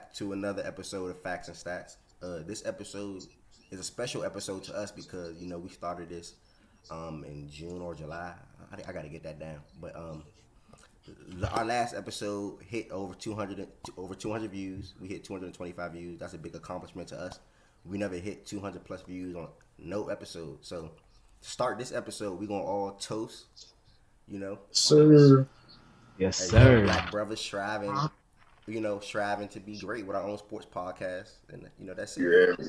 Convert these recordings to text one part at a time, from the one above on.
back to another episode of Facts and Stats. This episode is a special episode to us because we started this in June or July. I got to get that down. But our last episode hit over 200 views. We hit 225 views. That's a big accomplishment to us. We never hit 200 plus views on no episode. So to start this episode, we're gonna all toast. Sir. Yes, As sir. young black brothers striving to be great with our own sports podcast, and that's it. Yeah.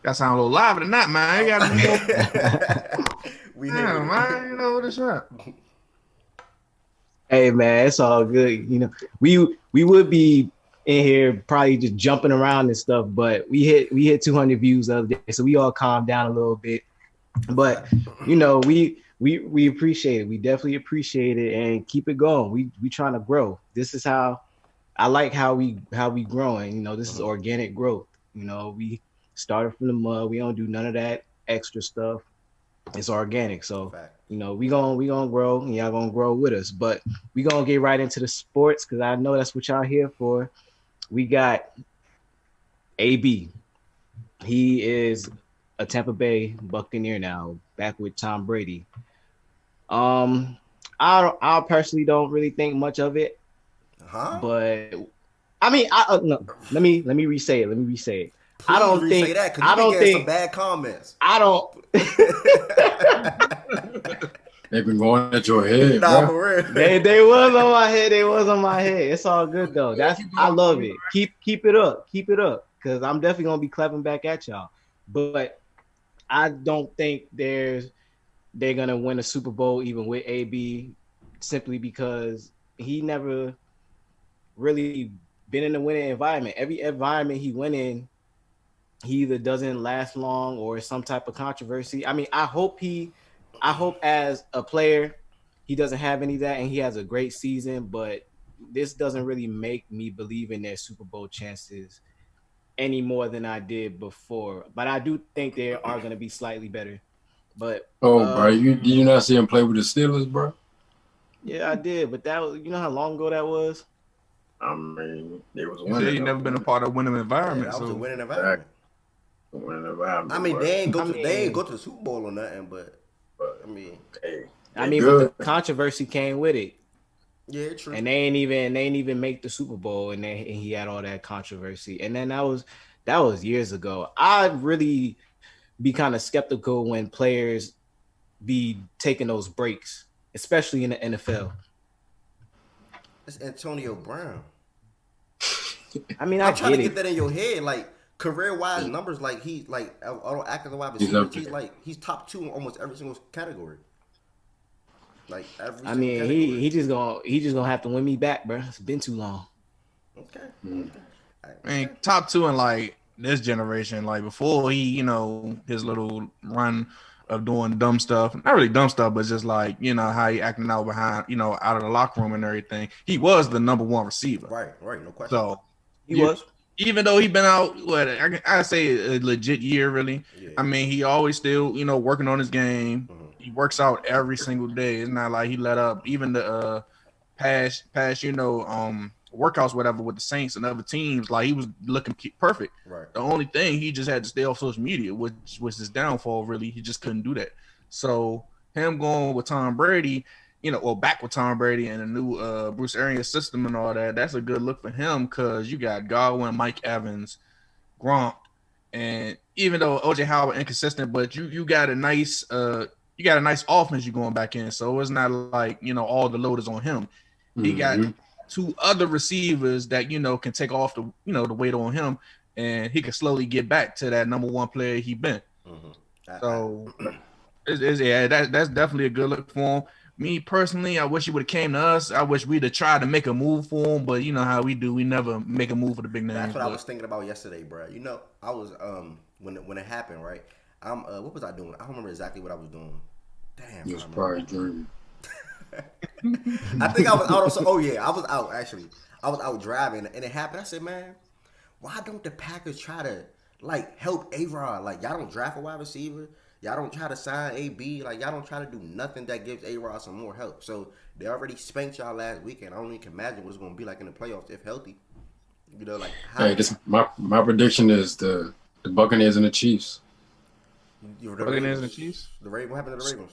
That sound a little live than that, man. You gotta We damn, man. You know what it's up. Hey man, it's all good. We would be in here probably just jumping around and stuff, but we hit 200 views the other day, so we all calmed down a little bit. But we appreciate it. We definitely appreciate it and keep it going. We trying to grow. This is how I like how we growing. This is organic growth. We started from the mud. We don't do none of that extra stuff. It's organic. So we gonna grow, and y'all gonna grow with us. But we gonna get right into the sports because I know that's what y'all here for. We got AB. He is a Tampa Bay Buccaneer now, back with Tom Brady. I personally don't really think much of it, but I mean, no, let me re-say it. Please I don't think that because I don't think some bad comments. I don't. They've been going at your head, Nah, bro. for real. They was on my head. They was on my head. It's all good though. I love it. Keep it up. Keep it up. Because I'm definitely gonna be clapping back at y'all. But I don't think they're gonna win a Super Bowl even with AB, simply because he never really been in a winning environment. Every environment he went in, he either doesn't last long or some type of controversy. I mean, I hope as a player he doesn't have any of that and he has a great season, but this doesn't really make me believe in their Super Bowl chances any more than I did before. But I do think they are going to be slightly better. But bro, you not see him play with the Steelers, bro? Yeah, I did, but that was, how long ago that was? I mean, it was You said you never been a part of a winning environment. Yeah, that was so a winning environment. I mean, they ain't go to the Super Bowl or nothing, but I mean, but the controversy came with it. Yeah, true. And they ain't even make the Super Bowl, and he had all that controversy. And then that was years ago. I'd really be kind of skeptical when players be taking those breaks, especially in the NFL. It's Antonio Brown. I mean, I'm trying to get that in your head, like career-wise numbers. Like he's like active wide receivers. He's top 2 in almost every single category. Like I mean, he just gonna have to win me back, bro. It's been too long. Okay. I mean, top 2 in like this generation. Like before he, his little run of doing dumb stuff. Not really dumb stuff, but just like, how he acting out behind, out of the locker room and everything. He was the number 1 receiver. Right, no question. So he was. Even though he been out, I say a legit year, really. Yeah. I mean, he always still, working on his game. Mm-hmm. He works out every single day. It's not like he let up. Even the past, workouts, whatever, with the Saints and other teams, like he was looking perfect. Right. The only thing, he just had to stay off social media, which was his downfall. Really, he just couldn't do that. So him going with Tom Brady, back with Tom Brady and the new Bruce Arians system and all that, that's a good look for him because you got Godwin, Mike Evans, Gronk, and even though OJ Howard inconsistent, but you got a nice offense you're going back in, so it's not like all the load is on him. Mm-hmm. He got 2 other receivers that can take off the the weight on him, and he can slowly get back to that number 1 player he been. Mm-hmm. So that's definitely a good look for him. Me personally, I wish he would have came to us. I wish we'd have tried to make a move for him, but you know how we do. We never make a move for the big names. That's what I was thinking about yesterday, bro. I was when it happened, right? What was I doing? I don't remember exactly what I was doing. Damn. You was probably dreaming. I think I was out. I was out actually. I was out driving, and it happened. I said, man, why don't the Packers try to help A-Rod? Like y'all don't draft a wide receiver. Y'all don't try to sign AB. Like, y'all don't try to do nothing that gives A-Rod some more help. So, they already spanked y'all last weekend. I don't even imagine what it's going to be like in the playoffs if healthy. You know, like how Hey, this my prediction is the Buccaneers and the Chiefs. the Buccaneers and the Ravens. Chiefs. The Ravens. What happened to the Ravens?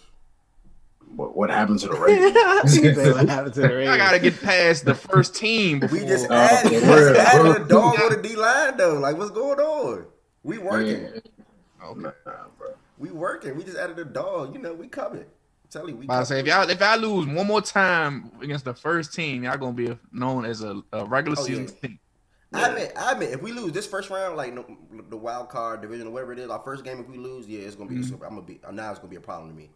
What happened to the Ravens? He said, what happened to the I Ravens? gotta get past the first team before. We just for added real, a dog on the D line though. Like, what's going on? We working. Man, Okay. nah, bro. We working. We just added a dog. You know, we coming. I'm telling you, we I coming. say if I lose one more time against the first team, y'all gonna be known as a regular season team. I admit, if we lose this first round, like the wild card division or whatever it is, our first game, if we lose, yeah, it's gonna be. Now it's gonna be a problem to me.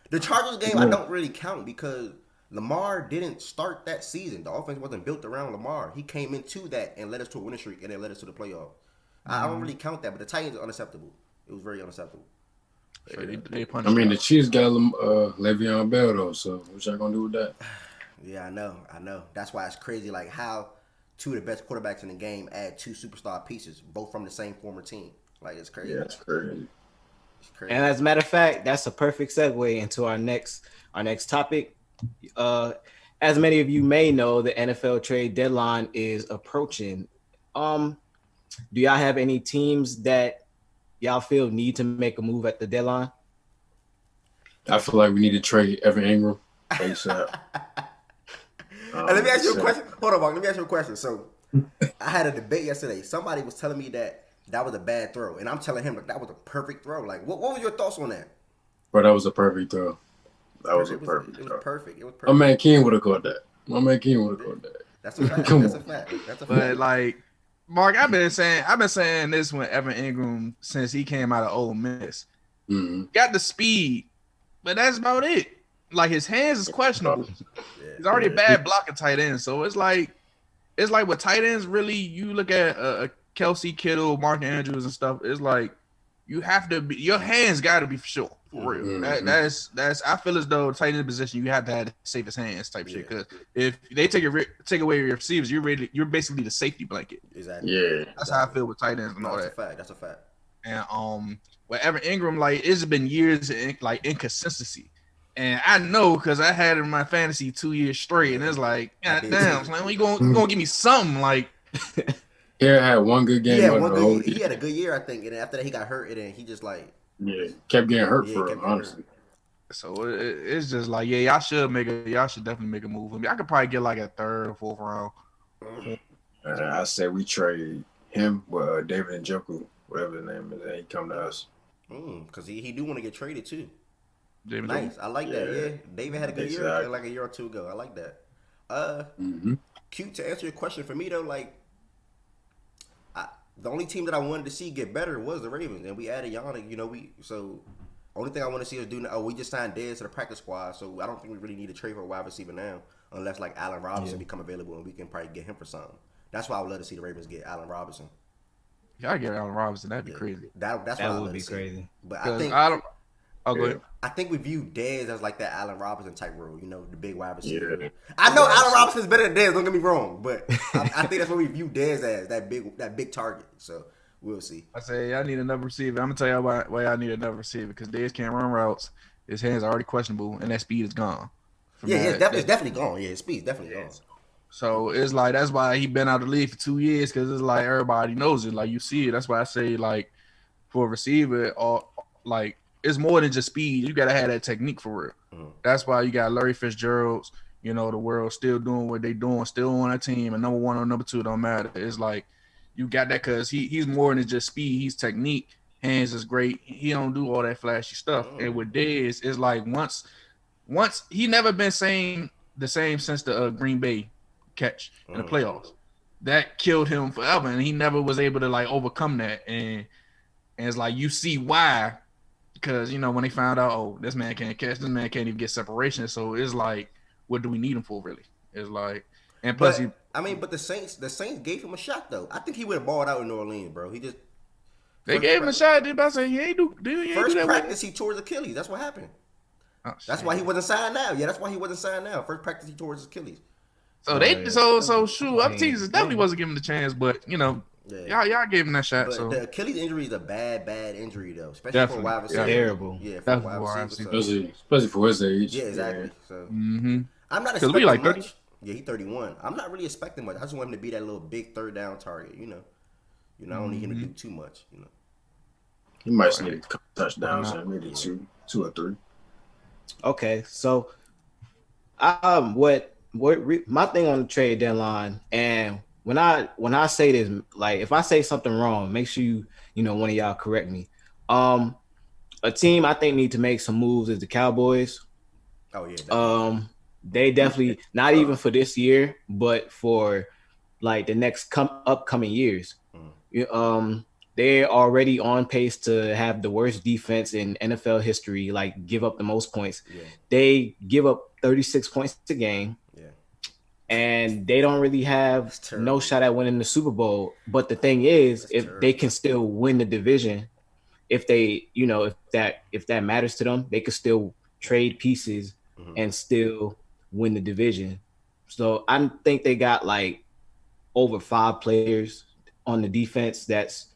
The Chargers game, I don't really count because Lamar didn't start that season. The offense wasn't built around Lamar. He came into that and led us to a winning streak and then led us to the playoffs. I don't really count that, but the Titans are unacceptable. It was very unacceptable. They punched I mean, out. the Chiefs got Le'Veon Bell though, so what y'all gonna do with that? Yeah, I know. That's why it's crazy. Like how two of the best quarterbacks in the game add two superstar pieces, both from the same former team. Like it's crazy. Yeah, it's crazy. It's crazy. And as a matter of fact, that's a perfect segue into our next topic. As many of you may know, the NFL trade deadline is approaching. Do y'all have any teams that y'all feel need to make a move at the deadline? I feel like we need to trade Evan Ingram ASAP. Let me ask you a question. Hold on, Mark. Let me ask you a question. So, I had a debate yesterday. Somebody was telling me that was a bad throw, and I'm telling him that was a perfect throw. Like, what were your thoughts on that? But that was a perfect throw. That was a It perfect was throw. perfect. It was perfect. My man King would have caught that. That's a fact. Come That's a on. fact. That's a But fact. like Mark, I've been saying this when Evan Ingram since he came out of Ole Miss. Mm-hmm. Got the speed, but that's about it. Like his hands is questionable. He's already a bad blocking tight end, so it's like with tight ends, really, you look at Kelsey Kittle, Mark Andrews, and stuff. It's like you have to be. Your hands got to be for sure, for real. Mm-hmm. That's. I feel as though tight end position, you have to have the safest hands type shit. Because if they take away your receivers, you're basically the safety blanket. Exactly. Yeah. That's how I feel with tight ends and all That's that. a fact. That's a fact. And with Evan Ingram, like it's been years in, like inconsistency. And I know because I had it in my fantasy 2 years straight, and it's like, God damn, Slam, you gonna give me something like. Here had one good game. He had a good year, I think, and after that he got hurt, and then he just like kept getting hurt Yeah, for kept him, getting honestly. So it's just like, yeah, y'all should definitely make a move. I mean, I could probably get like a third or fourth round. I say we trade him with David Njoku, whatever his name is, and he come to us. because he do want to get traded too. James Nice, I like that. Yeah. Yeah, David had a good year Exactly. like a year or two ago. I like that. Mm-hmm. Cute to answer your question for me though, like the only team that I wanted to see get better was the Ravens, and we added Yannick. You know, only thing I want to see us do now. Oh, we just signed Dez to the practice squad, so I don't think we really need to trade for a wide receiver now, unless like Allen Robinson become available and we can probably get him for something. That's why I would love to see the Ravens get Allen Robinson. Y'all get Allen Robinson, that'd be crazy. That's what That I would love be to see. crazy. But Go ahead. I think we view Dez as like that Allen Robinson type role, you know, the big wide receiver. Yeah. I know Allen Robinson's better than Dez, don't get me wrong, but I think that's what we view Dez as, that big target. So we'll see. I say I need another receiver. I'm gonna tell you why I need another receiver because Dez can't run routes. His hands are already questionable, and that speed is gone. Yeah, it's definitely gone. Yeah, his speed's definitely gone. So it's like that's why he been out of the league for 2 years because it's like everybody knows it. Like you see it. That's why I say like for a receiver, or like it's more than just speed. You gotta have that technique for real. Mm-hmm. That's why you got Larry Fitzgerald's. You know the world still doing what they doing, still on a team, and number one or number two don't matter. It's like you got that because he's more than just speed. He's technique. Hands is great. He don't do all that flashy stuff. And with Dez, it's like once he never been the same since the Green Bay catch in the playoffs. That killed him forever, and he never was able to like overcome that. And it's like you see why, because you know when they found out, oh, this man can't catch, this man can't even get separation. So it's like, what do we need him for, really? It's like, and plus but the Saints gave him a shot though. I think he would have balled out in New Orleans, bro. They gave him a shot. Did I say he ain't do that practice he tore his Achilles. That's what happened. Oh, that's why he wasn't signed now. Yeah, that's why he wasn't signed now. First practice he tore his Achilles. So shoot, other teams definitely wasn't giving him the chance, but you know, y'all gave him that shot. But so the Achilles injury is a bad injury though, especially for a wide receiver. Terrible. Yeah, for a wide receiver. Especially for his age. Yeah, exactly. So I'm not expecting like 30. much. Yeah, he 31. I'm not really expecting much. I just want him to be that little big third down target. I don't need him to do too much. He might just need a couple touchdowns Nah. and maybe two or three. Okay, so my thing on the trade deadline, and when I say this, like if I say something wrong, make sure one of y'all correct me. A team I think need to make some moves is the Cowboys. Oh yeah. Definitely. They definitely not even for this year, but for like the next upcoming years. They're already on pace to have the worst defense in NFL history, like give up the most points. Yeah. They give up 36 points a game. Yeah. And they don't really have no shot at winning the Super Bowl. But the thing is, they can still win the division, if they, if that matters to them, they could still trade pieces and still win the division. So I think they got like over 5 players on the defense that's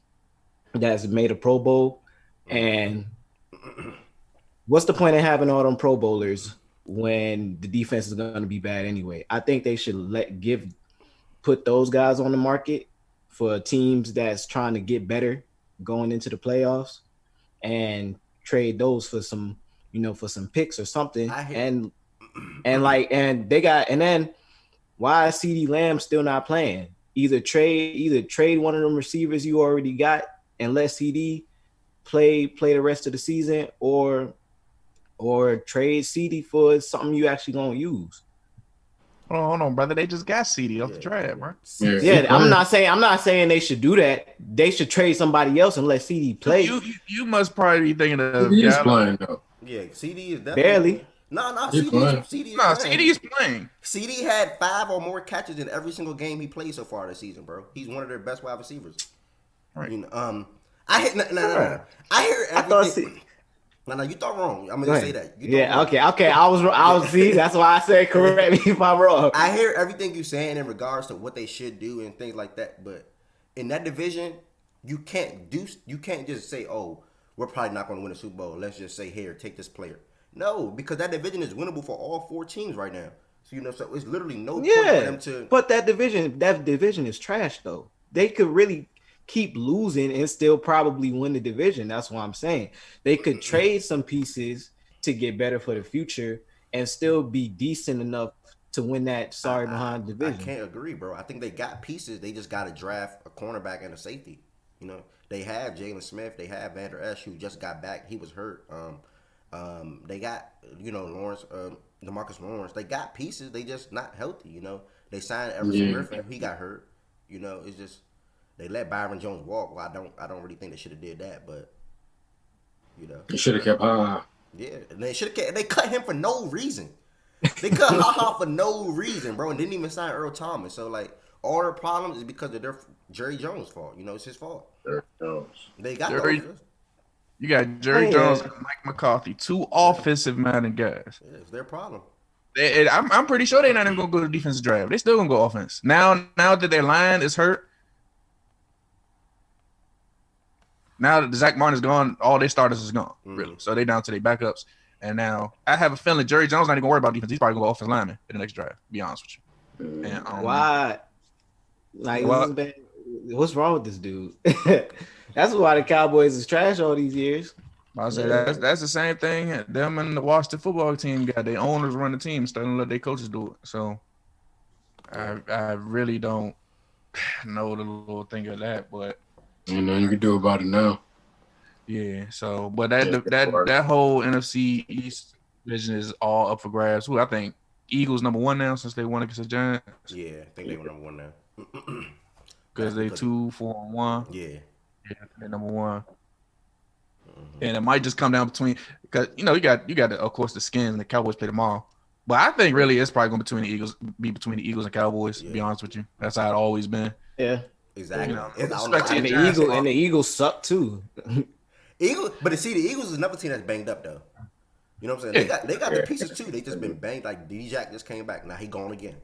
made a Pro Bowl. And what's the point of having all them Pro Bowlers when the defense is going to be bad anyway? I think they should put those guys on the market for teams that's trying to get better going into the playoffs, and trade those for some picks or something. And then why is CeeDee Lamb still not playing? Either trade one of them receivers you already got and let CD play the rest of the season, or trade CD for something you actually gonna use. Hold on, brother. They just got CD off the draft, bro. Yeah, I'm not saying they should do that. They should trade somebody else and let CD play. You must probably be thinking of He's playing though. Yeah, CD is definitely barely. No, CD is playing. CD had 5 or more catches in every single game he played so far this season, bro. He's one of their best wide receivers. Right. I hear everything. No, you thought wrong. I'm gonna say that. Okay. I was see. That's why I said correct me if I'm wrong. I hear everything you're saying in regards to what they should do and things like that. But in that division, you can't just say, "Oh, we're probably not going to win a Super Bowl. Let's just say, here, take this player." No, because that division is winnable for all 4 teams right now. So so it's literally no point for them to. But that division is trash though. They could really keep losing and still probably win the division. That's what I'm saying. They could trade some pieces to get better for the future and still be decent enough to win that behind division. I can't agree, bro. I think they got pieces. They just got to draft a cornerback and a safety. They have Jalen Smith. They have Vander Esch, who just got back. He was hurt. They got Lawrence, DeMarcus Lawrence. They got pieces. They just not healthy. They signed Everson Griffin. He got hurt. It's just. They let Byron Jones walk. Well, I don't really think they should have did that, but they should have kept Ha. Yeah, and they should have kept. They cut him for no reason. They cut Ha for no reason, bro, and didn't even sign Earl Thomas. So like, all their problems is because of their Jerry Jones' fault. It's his fault. Jerry Jones. They got You got Jerry Jones and Mike McCarthy, 2 offensive-minded guys. Yeah, it's their problem. I'm pretty sure they're not even gonna go to defensive draft. They still gonna go offense. Now that their line is hurt. Now that Zach Martin is gone, all their starters is gone, really. So they down to their backups. And now I have a feeling Jerry Jones not even gonna worry about defense. He's probably gonna go offensive lineman in the next draft. To be honest with you. And, why? Like, what's wrong with this dude? That's why the Cowboys is trash all these years. I say that's the same thing. Them and the Washington football team got their owners run the team, starting to let their coaches do it. So I really don't know the little thing of that, but. Ain't nothing you can do about it now. Yeah. So, but that whole NFC East division is all up for grabs. Who I think Eagles number 1 now since they won against the Giants. Yeah, I think they were number 1 now. Because they 2-4-1. Yeah, they're number 1. And it might just come down between because you got of course the Skins and the Cowboys play tomorrow. But I think really it's probably going to be between the Eagles and Cowboys. To be honest with you, that's how it always been. Yeah. Exactly. And the Eagles suck too. But the Eagles is another team that's banged up though. You know what I'm saying? They got the pieces too. They just been banged. Like D-Jack just came back. Now he gone again.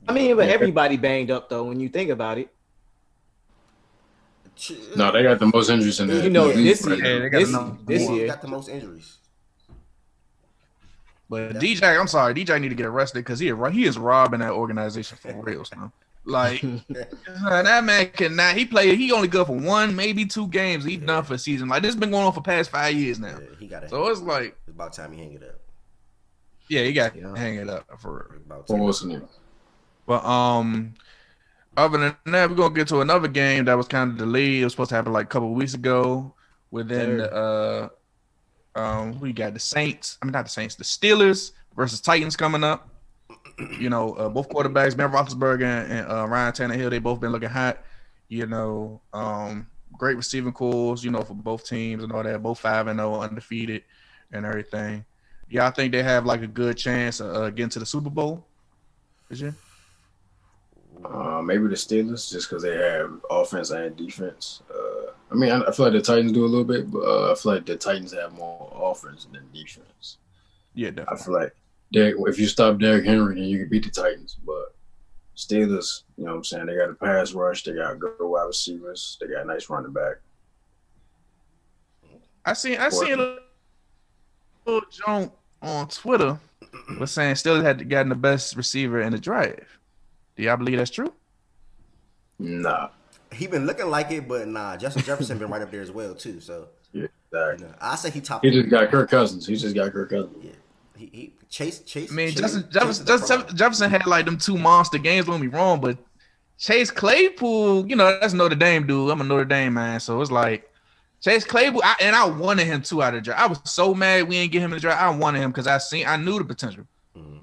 I mean, but everybody banged up though when you think about it. No, they got the most injuries in there. This year got the most injuries. But DJ, I'm sorry, DJ need to get arrested because he is robbing that organization for real, man. Like that man cannot. He only good for 1, maybe 2 games. He done for a season. Like this been going on for past 5 years now. Yeah, he got. So it's like it's about time he hang it up. Yeah, he got to hang it up for real. But other than that, we're gonna get to another game that was kind of delayed. It was supposed to happen like a couple of weeks ago. Within we got the Saints. I mean, not the Saints. The Steelers versus Titans coming up. You know, both quarterbacks, Ben Roethlisberger and Ryan Tannehill, they both been looking hot. You know, great receiving calls. You know, for both teams and all that. Both 5-0, undefeated, and everything. Yeah, I think they have like a good chance of getting to the Super Bowl. Is it? Maybe the Steelers, just because they have offense and defense. I mean, I feel like the Titans do a little bit, but I feel like the Titans have more offense than defense. Yeah, definitely. I feel like if you stop Derrick Henry, then you can beat the Titans. But Steelers, you know what I'm saying? They got a pass rush. They got good wide receivers. They got a nice running back. I seen a little joke on Twitter was saying Steelers had gotten the best receiver in the draft. Do y'all believe that's true? Nah. He been looking like it, but nah. Justin Jefferson been right up there as well too. So yeah, exactly. You know, I say he top. He just got Kirk Cousins. Yeah, he Chase. I mean, Jefferson had like them 2 monster games. Don't be wrong, but Chase Claypool, you know, that's Notre Dame dude. I'm a Notre Dame man, so it's like Chase Claypool, I wanted him too out of the draft. I was so mad we didn't get him in the draft. I wanted him because I knew the potential.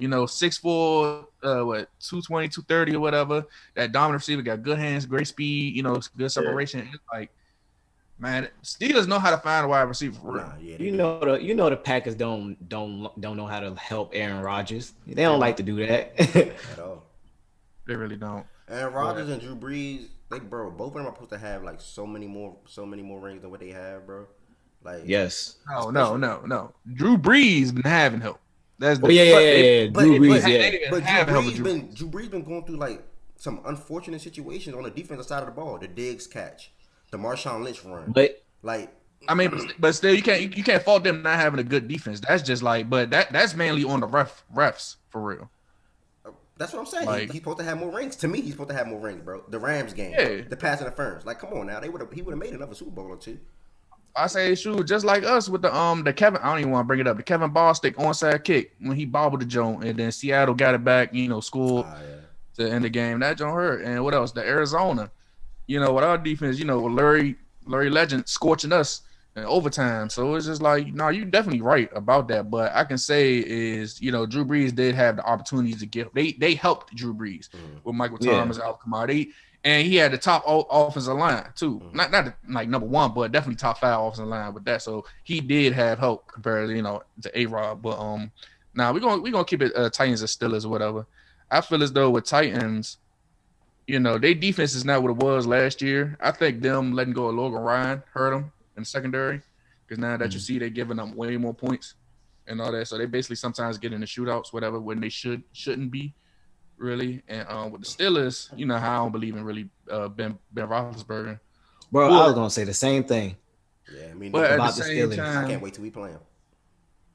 You know, 6'4", 220, 230 or whatever. That dominant receiver got good hands, great speed, you know, good separation. Yeah. It's like, man, Steelers know how to find a wide receiver for real. You know the Packers don't know how to help Aaron Rodgers. They don't like to do that at all. They really don't. Aaron Rodgers and Drew Brees, both of them are supposed to have like so many more rings than what they have, bro. Like yes. No. Drew Brees been having help. That's Drew Brees Drew Brees been going through like some unfortunate situations on the defensive side of the ball. The Diggs catch, the Marshawn Lynch run. But like, I mean, but still, you can't fault them not having a good defense. That's just like, but that's mainly on the refs for real. That's what I'm saying. Like, he's supposed to have more rings. To me, he's supposed to have more rings, bro. The Rams game, the pass interference. Like, come on now, he would have made another Super Bowl or 2. I say shoot, just like us with the Kevin. I don't even want to bring it up. The Kevin Bostic onside kick when he bobbled the joint, and then Seattle got it back. You know, scored to end the game. That joint hurt. And what else? The Arizona. You know, with our defense, you know, Larry Legend scorching us in overtime. So it's just like, no, you're definitely right about that. But I can say is, you know, Drew Brees did have the opportunities to get. They helped Drew Brees with Michael Thomas, Alvin Kamara. And he had the top offensive line too. Not like number 1, but definitely top 5 offensive line with that. So he did have help compared to, you know, to A-Rod. But now we're gonna keep it Titans as Steelers or whatever. I feel as though with Titans, you know, their defense is not what it was last year. I think them letting go of Logan Ryan hurt them in the secondary because now that you see they're giving them way more points and all that. So they basically sometimes get in the shootouts, whatever, when they shouldn't be. Really, and with the Steelers, you know how I don't believe in really Ben Roethlisberger. Bro, I was gonna say the same thing. Yeah, I mean, but about the Steelers, time, I can't wait till we play them.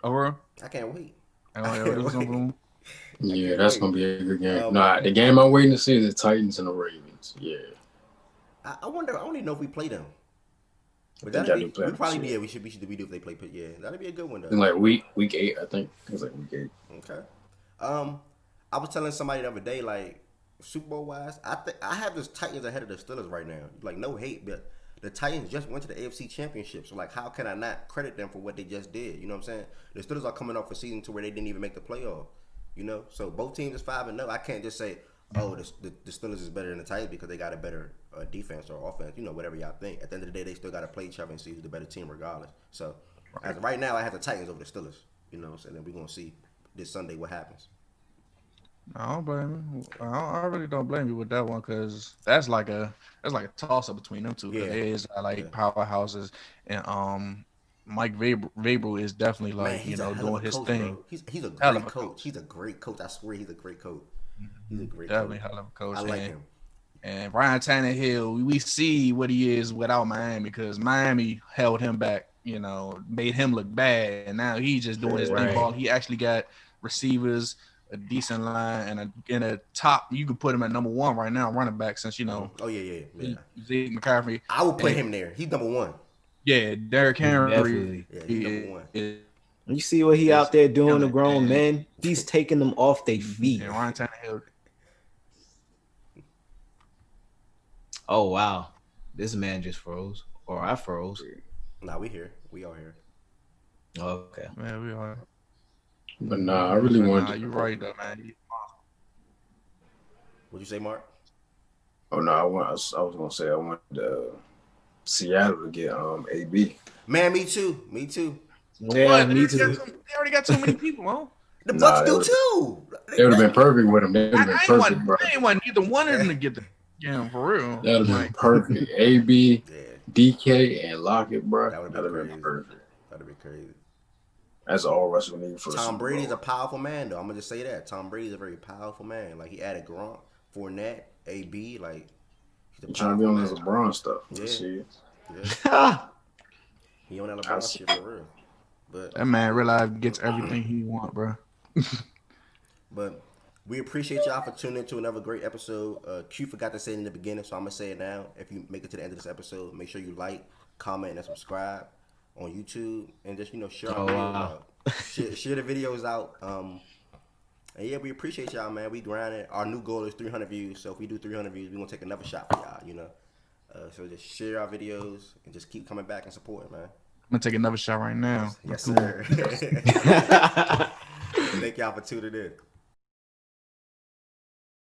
Oh, bro? I can't wait. Yeah, that's gonna be a good game. The game I'm waiting to see is the Titans and the Ravens. Yeah, I wonder. I don't even know if we play them. But we should be do if they play. Yeah, that'd be a good one though. In like week 8, I think it was like week 8. Okay. I was telling somebody the other day, like, Super Bowl wise, I have the Titans ahead of the Steelers right now. Like, no hate, but the Titans just went to the AFC Championship. So, like, how can I not credit them for what they just did? You know what I'm saying? The Steelers are coming off a season to where they didn't even make the playoff. You know? So, both teams is 5-0. I can't just say, oh, the Steelers is better than the Titans because they got a better defense or offense. You know, whatever y'all think. At the end of the day, they still got to play each other and see who's the better team regardless. So, as right now, I have the Titans over the Steelers. You know what I'm saying? And we're going to see this Sunday what happens. I don't blame you. I really don't blame you with that one because that's like a toss up between them two. Yeah. They is powerhouses, and Mike Vrabel is definitely like doing his thing. Bro. He's a great coach. He's a great coach. I swear he's a great coach. He's a great definitely hell of a coach. I like him. And Ryan Tannehill, we see what he is without Miami because Miami held him back. You know, made him look bad, and now he's just doing his thing. Ball. He actually got receivers, a decent line, and a top. You could put him at number 1 right now, running back, since Oh yeah. Zeke McCaffrey. I would put him there. He's number 1. Yeah, Derrick Henry. Definitely. Yeah, he's number 1. You see what he out there doing to grown and- men? He's taking them off their feet. And Ryan Tannehill. Oh wow, this man just froze, or I froze. Nah, we here. We all here. Oh, okay. Yeah, we are. But nah, I really wanted. You're right though, man. What'd you say, Mark? Oh no, I was gonna say I wanted Seattle to get AB. Man, me too. Yeah, What? me They too. already got too many people, huh? The Nah, Bucs do too. It would have been perfect with them. That would have been perfect, bro. I ain't want neither one of them to get the game for real. That would have been perfect. AB, Yeah, DK, and Lockett, bro. that would That have would been have been crazy. perfect. That'd be crazy. That's all Russell need for the Tom Super Brady's Bowl. a powerful man, though. I'm gonna just say that. Tom Brady's a very powerful man. Like, he added Gronk, Fournette, AB. Like, he's a He's trying to be on powerful his man. LeBron stuff. Yeah. See, Yeah, he on that LeBron shit for real. But That man realize gets everything he want, bro. But we appreciate y'all for tuning in to another great episode. Q forgot to say it in the beginning, so I'm gonna say it now. If you make it to the end of this episode, make sure you like, comment, and subscribe on YouTube, and just share our videos out. Share the videos out. And yeah, we appreciate y'all, man. We grinding. Our new goal is 300 views. So if we do 300 views, we're gonna take another shot for y'all. So just share our videos and just keep coming back and supporting, man. I'm gonna take another shot right now. Yes, sir. Thank y'all for tuning in.